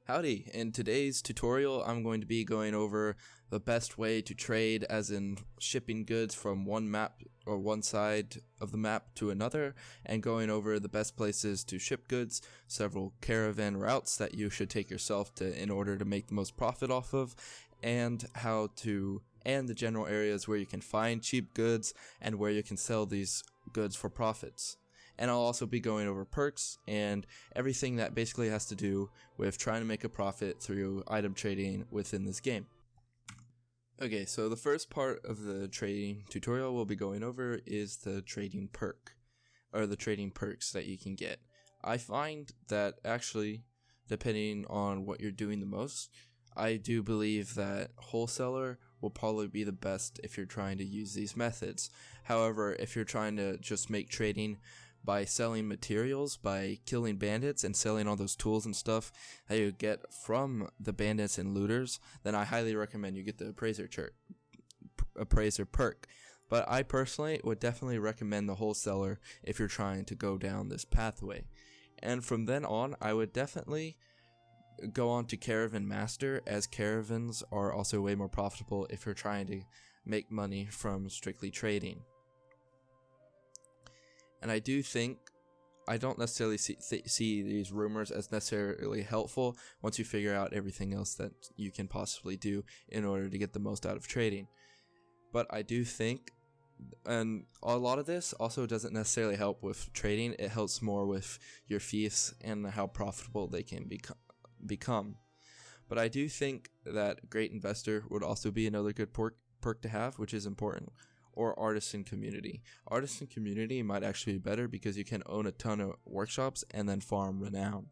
Howdy, in today's tutorial I'm going to be going over the best way to trade, as in shipping goods from one map or one side of the map to another, and going over the best places to ship goods, several caravan routes that you should take yourself to in order to make the most profit off of, and the general areas where you can find cheap goods and where you can sell these goods for profits. And I'll also be going over perks and everything that basically has to do with trying to make a profit through item trading within this game. Okay, so the first part of the trading tutorial we'll be going over is the trading perk, or the trading perks that you can get. I find that actually, depending on what you're doing the most, I do believe that wholesaler will probably be the best if you're trying to use these methods. However, if you're trying to just make trading by selling materials, by killing bandits and selling all those tools and stuff that you get from the bandits and looters, then I highly recommend you get the appraiser perk. But I personally would definitely recommend the wholesaler if you're trying to go down this pathway. And from then on, I would definitely go on to Caravan Master, as caravans are also way more profitable if you're trying to make money from strictly trading. And I don't necessarily see these rumors as necessarily helpful once you figure out everything else that you can possibly do in order to get the most out of trading. But I do think, and a lot of this also doesn't necessarily help with trading, it helps more with your fiefs and how profitable they can become. But I do think that Great Investor would also be another good perk to have, which is important. Or Artisan Community. Artisan Community might actually be better because you can own a ton of workshops and then farm renown.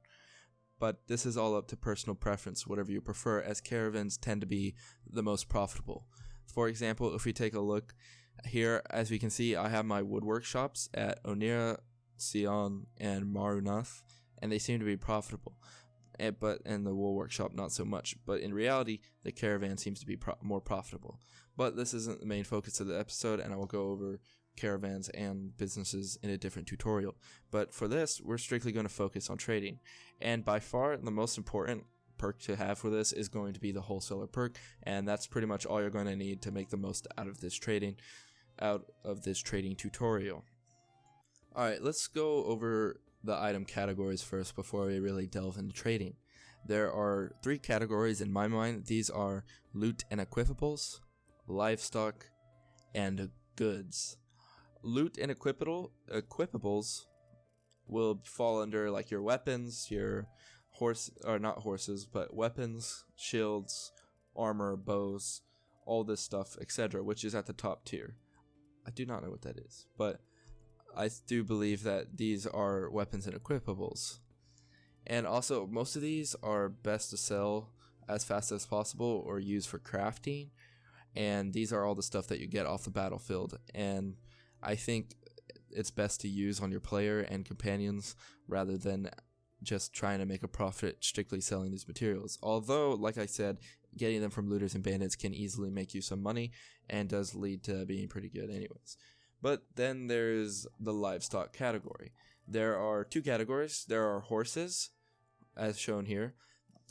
But this is all up to personal preference, whatever you prefer, as caravans tend to be the most profitable. For example, if we take a look here, as we can see, I have my wood workshops at Onira, Sion, and Marunath, and they seem to be profitable. But in the wool workshop, not so much. But in reality, the caravan seems to be more profitable. But this isn't the main focus of the episode, and I will go over caravans and businesses in a different tutorial. But for this, we're strictly going to focus on trading. And by far, the most important perk to have for this is going to be the wholesaler perk, and that's pretty much all you're going to need to make the most out of this trading tutorial. Alright, let's go over the item categories first before we really delve into trading. There are 3 categories in my mind. These are loot and equipables, livestock, and goods. Loot and equipables will fall under like your weapons, your weapons, shields, armor, bows, all this stuff, etc., which is at the top tier. I do not know what that is, but I do believe that these are weapons and equipables. And also, most of these are best to sell as fast as possible or use for crafting. And these are all the stuff that you get off the battlefield. And I think it's best to use on your player and companions rather than just trying to make a profit strictly selling these materials. Although, like I said, getting them from looters and bandits can easily make you some money and does lead to being pretty good anyways. But then there's the livestock category. There are 2 categories. There are horses, as shown here.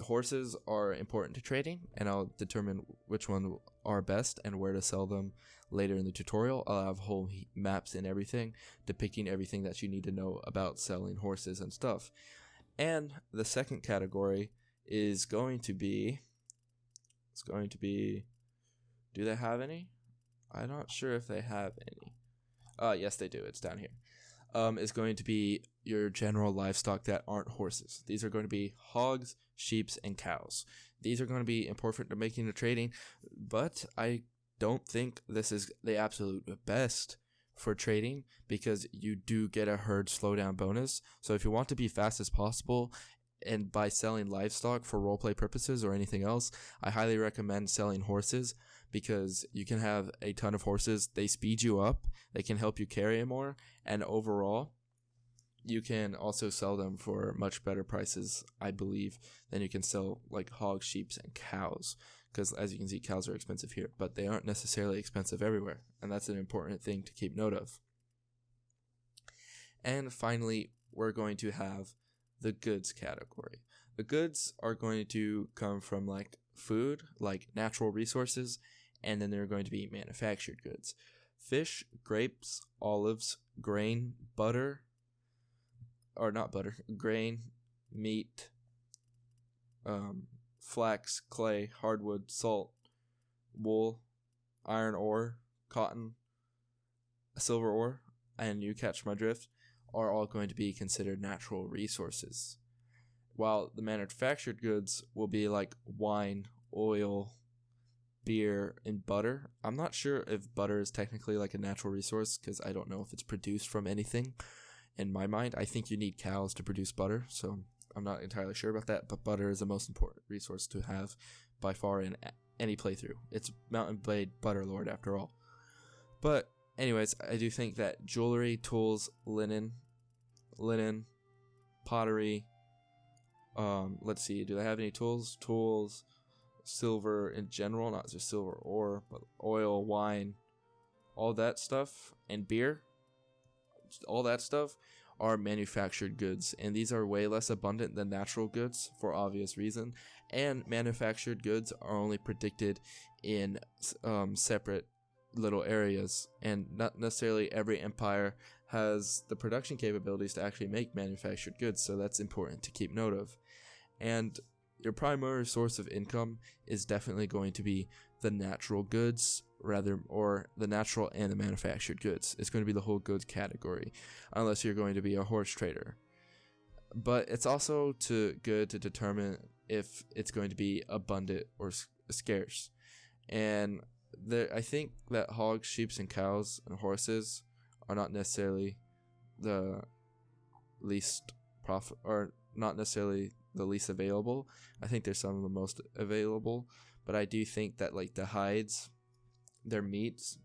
Horses are important to trading, and I'll determine which one are best and where to sell them later in the tutorial. I'll have whole maps and everything, depicting everything that you need to know about selling horses and stuff. And the second category is going to be... Do they have any? I'm not sure if they have any. Yes, they do. It's down here. Is going to be your general livestock that aren't horses. These are going to be hogs, sheep, and cows. These are going to be important to making the trading, but I don't think this is the absolute best for trading because you do get a herd slowdown bonus. So if you want to be fast as possible, and by selling livestock for roleplay purposes or anything else, I highly recommend selling horses because you can have a ton of horses. They speed you up, they can help you carry more, and overall, you can also sell them for much better prices, I believe, than you can sell like hogs, sheep, and cows. Because as you can see, cows are expensive here, but they aren't necessarily expensive everywhere, and that's an important thing to keep note of. And finally, we're going to have the goods category. The goods are going to come from like food, like natural resources, and then they're going to be manufactured goods. Fish, grapes, olives, grain, butter, or not butter, grain, meat, flax, clay, hardwood, salt, wool, iron ore, cotton, silver ore, and you catch my drift, are all going to be considered natural resources. While the manufactured goods will be like wine, oil, beer, and butter. I'm not sure if butter is technically like a natural resource because I don't know if it's produced from anything. In my mind, I think you need cows to produce butter, so I'm not entirely sure about that, but butter is the most important resource to have by far in any playthrough. It's M&B Bannerlord after all. But anyways, I do think that jewelry, tools, linen, pottery, let's see, do they have any tools? Tools, silver in general, not just silver ore, but oil, wine, all that stuff, and beer, all that stuff are manufactured goods, and these are way less abundant than natural goods for obvious reason, and manufactured goods are only predicted in separate little areas, and not necessarily every empire has the production capabilities to actually make manufactured goods, so that's important to keep note of. And your primary source of income is definitely going to be the natural goods, or the natural and the manufactured goods. It's going to be the whole goods category, unless you're going to be a horse trader. But it's also good to determine if it's going to be abundant or scarce. And I think that hogs, sheep, and cows and horses are not necessarily the least profit, or not necessarily the least available. I think they're some of the most available, but I do think that like the hides, their meats,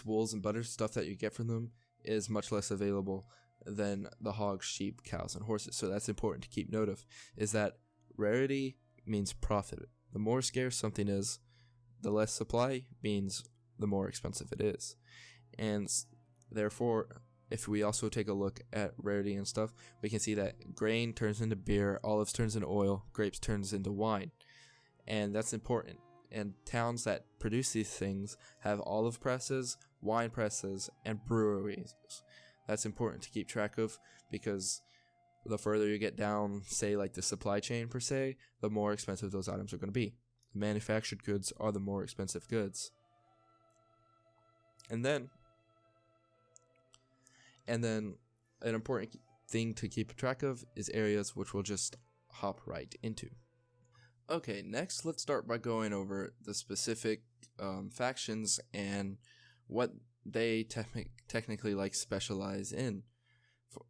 wools, and butter, stuff that you get from them is much less available than the hogs, sheep, cows, and horses. So that's important to keep note of, is that rarity means profit. The more scarce something is, the less supply means the more expensive it is. And therefore, if we also take a look at rarity and stuff, we can see that grain turns into beer, olives turns into oil, grapes turns into wine. And that's important. And towns that produce these things have olive presses, wine presses, and breweries. That's important to keep track of, because the further you get down, say like the supply chain per se, the more expensive those items are going to be. The manufactured goods are the more expensive goods. And then an important thing to keep track of is areas, which we'll just hop right into. Okay, next let's start by going over the specific factions and what they technically like specialize in.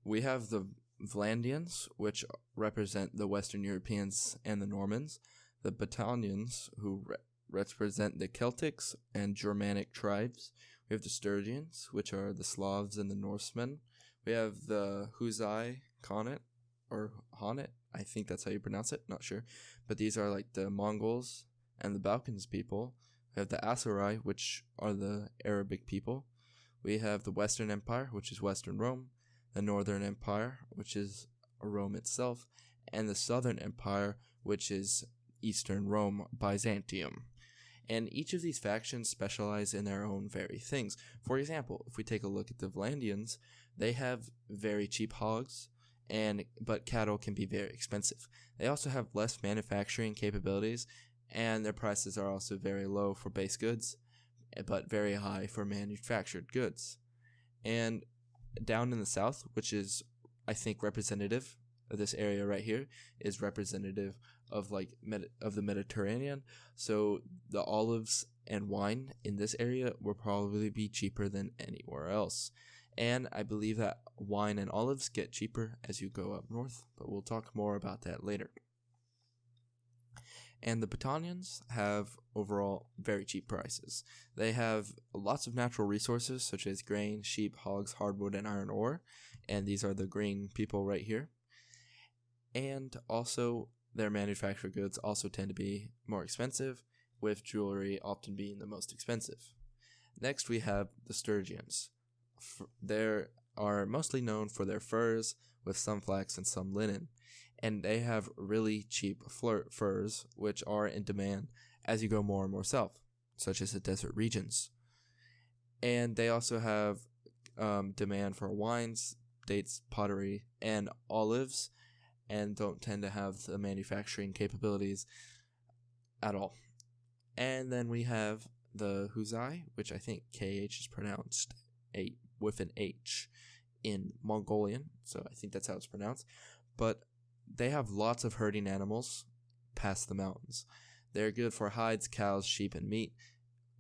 We have the Vlandians, which represent the Western Europeans and the Normans. The Battanians, who represent the Celtics and Germanic tribes. We have the Sturgians, which are the Slavs and the Norsemen. We have the Huzai Khanate, or Hanat, I think that's how you pronounce it, not sure. But these are like the Mongols and the Balkans people. We have the Asurai, which are the Arabic people. We have the Western Empire, which is Western Rome. The Northern Empire, which is Rome itself. And the Southern Empire, which is Eastern Rome, Byzantium. And each of these factions specialize in their own very things. For example, if we take a look at the Vlandians, they have very cheap hogs, but cattle can be very expensive. They also have less manufacturing capabilities, and their prices are also very low for base goods, but very high for manufactured goods. And down in the south, which is, I think, representative of this area right here, is representative of of the Mediterranean. So the olives and wine in this area will probably be cheaper than anywhere else. And I believe that wine and olives get cheaper as you go up north, but we'll talk more about that later. And the Battanians have overall very cheap prices. They have lots of natural resources such as grain, sheep, hogs, hardwood, and iron ore. And these are the green people right here. And also, their manufactured goods also tend to be more expensive, with jewelry often being the most expensive. Next, we have the Sturgians. They are mostly known for their furs, with some flax and some linen. and they have really cheap furs, which are in demand as you go more and more south, such as the desert regions. And they also have demand for wines, dates, pottery, and olives, and don't tend to have the manufacturing capabilities at all. And then we have the Huzai, which I think KH is pronounced with an H in Mongolian, so I think that's how it's pronounced. But they have lots of herding animals past the mountains. They're good for hides, cows, sheep, and meat,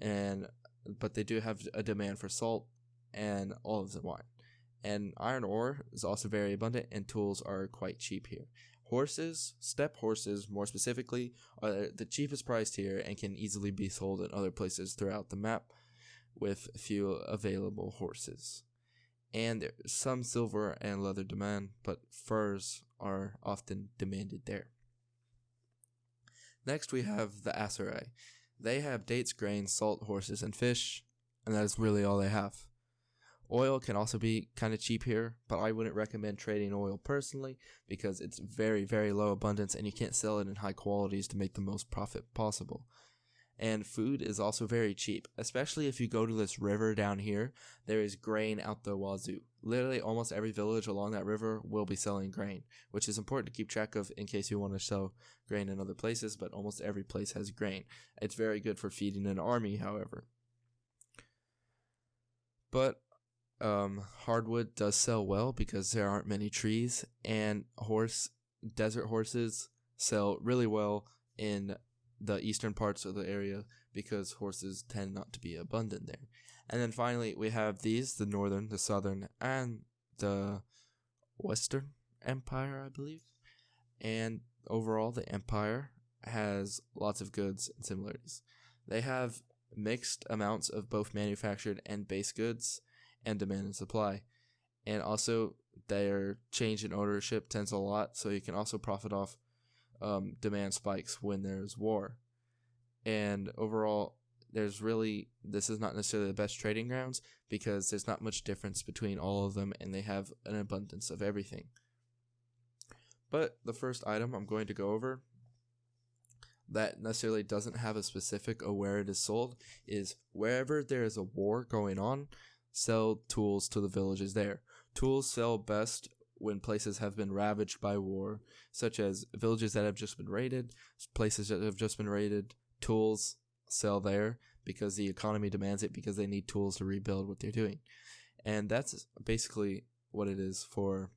but they do have a demand for salt and olives and wine. And iron ore is also very abundant, and tools are quite cheap here. Horses, steppe horses more specifically, are the cheapest priced here and can easily be sold in other places throughout the map with few available horses. And there's some silver and leather demand, but furs are often demanded there. Next we have the Aserai. They have dates, grains, salt, horses, and fish, and that is really all they have. Oil can also be kind of cheap here, but I wouldn't recommend trading oil personally because it's very, very low abundance and you can't sell it in high qualities to make the most profit possible. And food is also very cheap, especially if you go to this river down here. There is grain out the wazoo. Literally almost every village along that river will be selling grain, which is important to keep track of in case you want to sell grain in other places, but almost every place has grain. It's very good for feeding an army, however. But hardwood does sell well because there aren't many trees, and desert horses sell really well in the eastern parts of the area because horses tend not to be abundant there. And then finally we have the northern, the southern, and the western empire, I believe. And overall the empire has lots of goods and similarities. They have mixed amounts of both manufactured and base goods and demand and supply. And also their change in ownership tends a lot, so you can also profit off demand spikes when there's war. And overall, this is not necessarily the best trading grounds because there's not much difference between all of them and they have an abundance of everything. But the first item I'm going to go over that necessarily doesn't have a specific of where it is sold is wherever there is a war going on, sell tools to the villages there. Tools sell best when places have been ravaged by war, such as villages that have just been raided, places that have just been raided. Tools sell there because the economy demands it because they need tools to rebuild what they're doing. And that's basically what it is for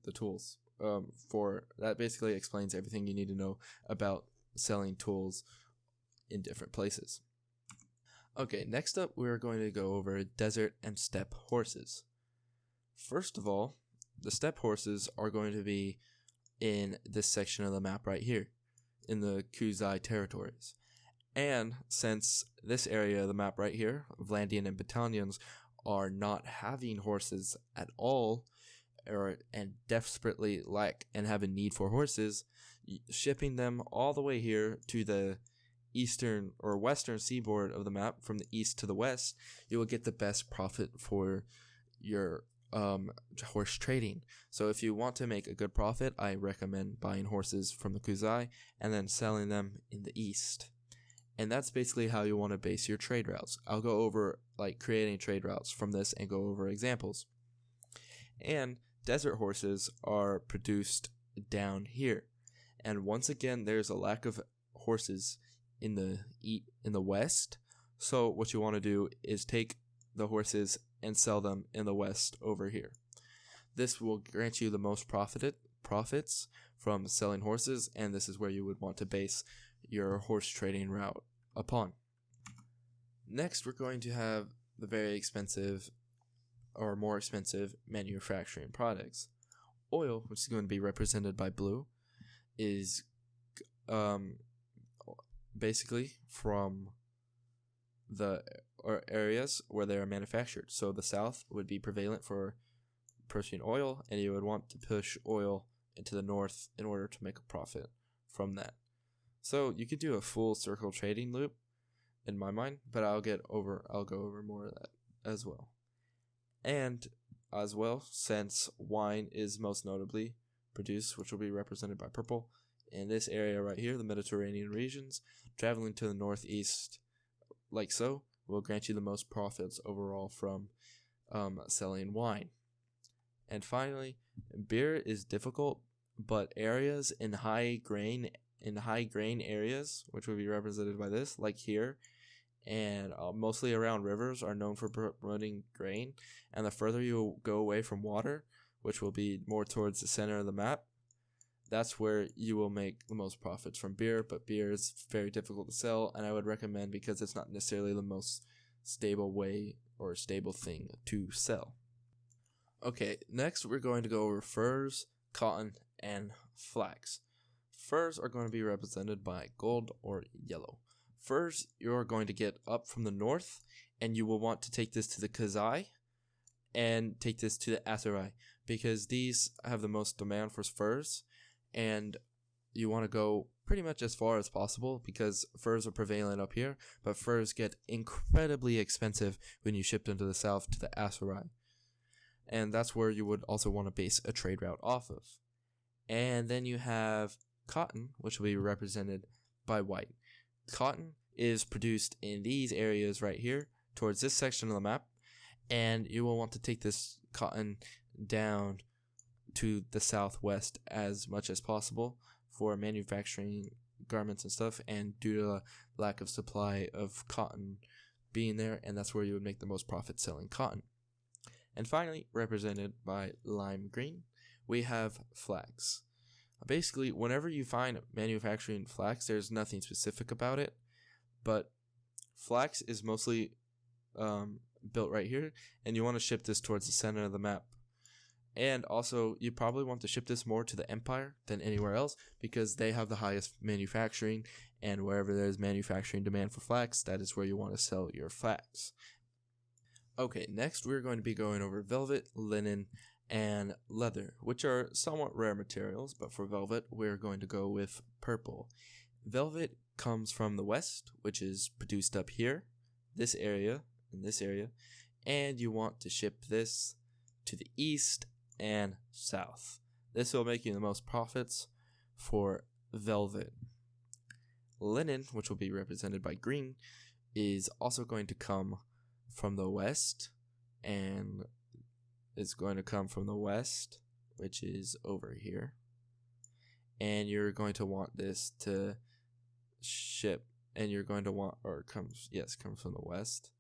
the tools. That basically explains everything you need to know about selling tools in different places. Okay, next up we're going to go over desert and steppe horses. First of all, the steppe horses are going to be in this section of the map right here, in the Kuzai territories. And since this area of the map right here, Vlandian and battalions, are not having horses at all, and desperately lack and have a need for horses, shipping them all the way here to the eastern or western seaboard of the map from the east to the west, you will get the best profit for your horse trading. So if you want to make a good profit, I recommend buying horses from the Kuzai and then selling them in the east. And that's basically how you want to base your trade routes. I'll go over creating trade routes from this and go over examples. And desert horses are produced down here. And once again, there's a lack of horses in the west. So what you want to do is take the horses and sell them in the west over here. This will grant you the most profits from selling horses, and this is where you would want to base your horse trading route upon. Next, we're going to have the very expensive or more expensive manufacturing products. Oil, which is going to be represented by blue, is basically from the areas where they are manufactured. So the south would be prevalent for pushing oil, and you would want to push oil into the north in order to make a profit from that. So you could do a full circle trading loop in my mind, but I'll go over more of that as well. And as well, since wine is most notably produced, which will be represented by purple. In this area right here, the Mediterranean regions, traveling to the northeast like so will grant you the most profits overall from selling wine. And finally, beer is difficult, but areas in high grain areas, which will be represented by this, like here, and mostly around rivers, are known for promoting grain. And the further you go away from water, which will be more towards the center of the map, that's where you will make the most profits from beer. But beer is very difficult to sell, and I would recommend because it's not necessarily the most stable way or stable thing to sell. Okay, next we're going to go over furs, cotton, and flax. Furs are going to be represented by gold or yellow. Furs you're going to get up from the north, and you will want to take this to the Kazai and take this to the Aserai, because these have the most demand for furs, and you want to go pretty much as far as possible because furs are prevalent up here, but furs get incredibly expensive when you ship them to the south to the Aserai. And that's where you would also want to base a trade route off of. And then you have cotton, which will be represented by white. Cotton is produced in these areas right here towards this section of the map, and you will want to take this cotton down to the southwest as much as possible for manufacturing garments and stuff, and due to the lack of supply of cotton being there, and that's where you would make the most profit selling cotton. And finally, represented by lime green, we have flax. Basically, whenever you find manufacturing flax, there's nothing specific about it, but flax is mostly built right here, and you want to ship this towards the center of the map. And also, you probably want to ship this more to the Empire than anywhere else because they have the highest manufacturing, and wherever there's manufacturing demand for flax, that is where you want to sell your flax. Okay, next we're going to be going over velvet, linen, and leather, which are somewhat rare materials, but for velvet, we're going to go with purple. Velvet comes from the west, which is produced up here, this area, in this area, and you want to ship this to the east and south. This will make you the most profits for velvet. Linen, which will be represented by green, is also going to come from the west, and it's going to come from the west, which is over here. And you're going to want this to ship, and you're going to want, or comes from the west,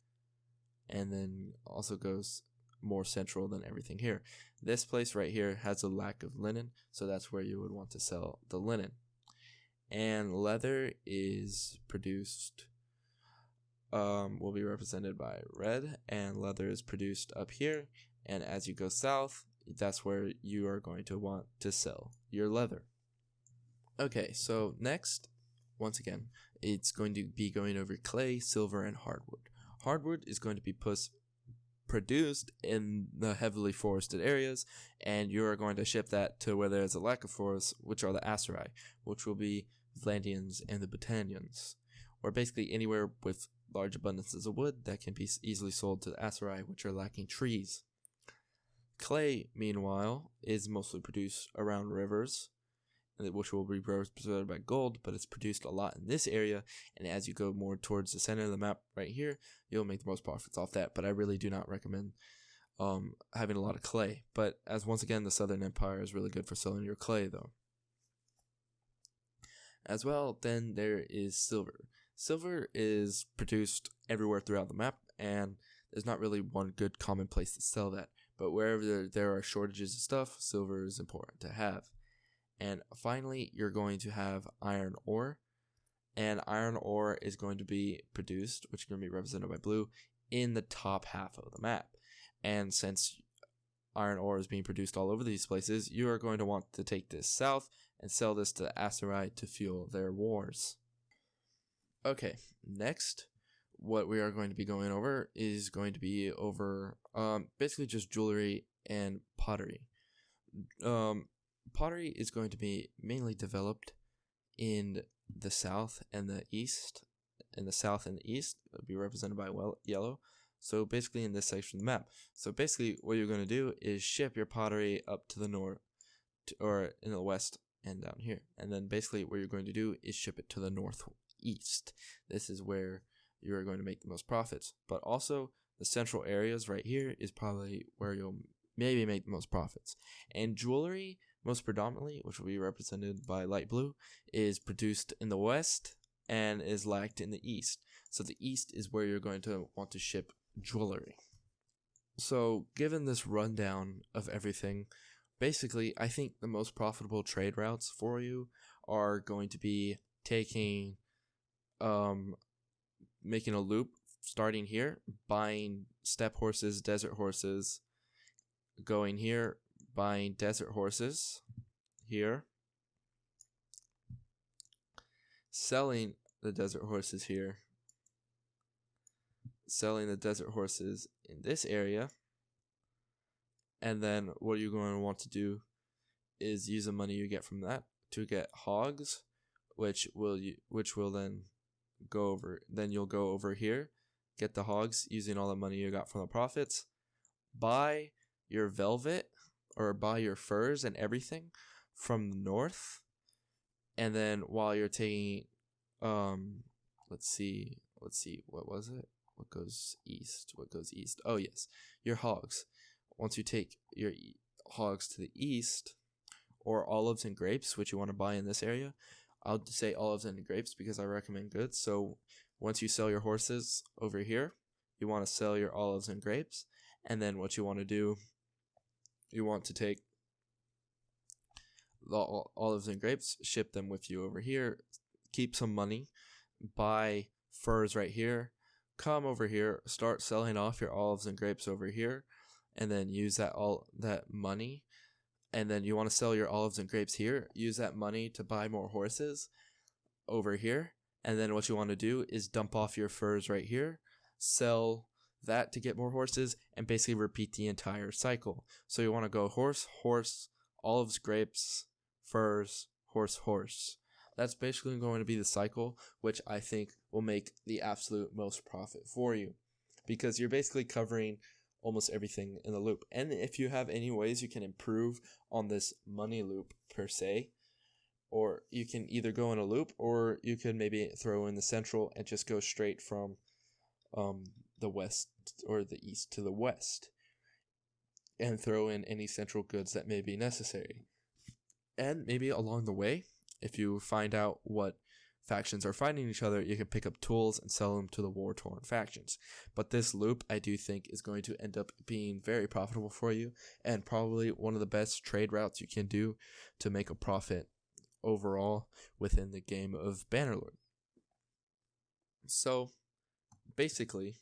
and then also goes more central than everything here. This place right here has a lack of linen, so that's where you would want to sell the linen. And leather is produced, will be represented by red, and leather is produced up here, and as you go south, that's where you are going to want to sell your leather. Okay, so next, once again, it's going to be going over clay, silver, and hardwood. Hardwood is going to be produced in the heavily forested areas, and you are going to ship that to where there's a lack of forest, which are the Aserai, which will be Vlandians and the Botanians, or basically anywhere with large abundances of wood that can be easily sold to the Aserai, which are lacking trees. Clay, meanwhile, is mostly produced around rivers, which will be represented by gold, but it's produced a lot in this area, and as you go more towards the center of the map right here, you'll make the most profits off that, but I really do not recommend having a lot of clay. But as once again, the Southern Empire is really good for selling your clay, though. As well, then there is silver. Silver is produced everywhere throughout the map, and there's not really one good common place to sell that, but wherever there are shortages of stuff, silver is important to have. And finally, you're going to have iron ore, and iron ore is going to be produced, which is going to be represented by blue, in the top half of the map. And since iron ore is being produced all over these places, you are going to want to take this south and sell this to the Aserai to fuel their wars. Okay, next, what we are going to be going over is going to be over basically just jewelry and pottery. Pottery is going to be mainly developed in the south and the east. In the south and the east, it will be represented by yellow. So basically in this section of the map. So basically what you're going to do is ship your pottery up to the north, or in the west and down here. And then basically what you're going to do is ship it to the northeast. This is where you're going to make the most profits. But also the central areas right here is probably where you'll maybe make the most profits. And jewelry, most predominantly, which will be represented by light blue, is produced in the west and is lacked in the east. So the east is where you're going to want to ship jewelry. So given this rundown of everything, basically I think the most profitable trade routes for you are going to be taking making a loop starting here, buying steppe horses, desert horses, going here, buying desert horses here, selling the desert horses here, selling the desert horses in this area, and then what you're going to want to do is use the money you get from that to get hogs, which will then go over. Then you'll go over here, get the hogs using all the money you got from the profits, buy your velvet or buy your furs and everything from the north, and then while you're taking let's see, what was it? What goes east? Oh yes, your hogs. Once you take your hogs to the east, or olives and grapes, which you want to buy in this area, I'll say olives and grapes because I recommend goods. So once you sell your horses over here, you want to sell your olives and grapes, and then what you want to do, you want to take the olives and grapes, ship them with you over here, keep some money, buy furs right here, come over here, start selling off your olives and grapes over here, and then use that money. And then you want to sell your olives and grapes here, use that money to buy more horses over here. And then what you want to do is dump off your furs right here, sell that to get more horses, and basically repeat the entire cycle. So you want to go horse, horse, olives, grapes, furs, horse, horse. That's basically going to be the cycle, which I think will make the absolute most profit for you, because you're basically covering almost everything in the loop. And if you have any ways you can improve on this money loop per se, or you can either go in a loop, or you could maybe throw in the central and just go straight from the west or the east to the west, and throw in any central goods that may be necessary. And maybe along the way, if you find out what factions are fighting each other, you can pick up tools and sell them to the war-torn factions. But this loop, I do think, is going to end up being very profitable for you, and probably one of the best trade routes you can do to make a profit overall within the game of Bannerlord. So basically,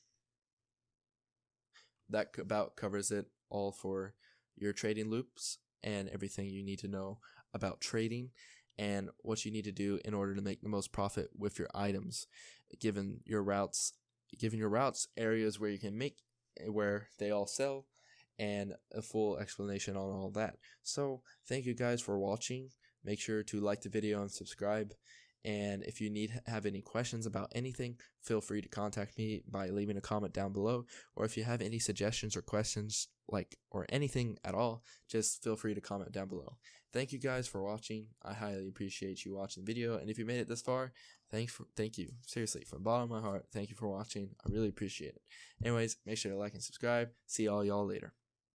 that about covers it all for your trading loops and everything you need to know about trading and what you need to do in order to make the most profit with your items, given your routes areas where you can make, where they all sell, and a full explanation on all that. So thank you guys for watching. Make sure to like the video and subscribe. And if you have any questions about anything, feel free to contact me by leaving a comment down below. Or if you have any suggestions or questions, or anything at all, just feel free to comment down below. Thank you guys for watching. I highly appreciate you watching the video. And if you made it this far, thank you. Seriously, from the bottom of my heart, thank you for watching. I really appreciate it. Anyways, make sure to like and subscribe. See all y'all later.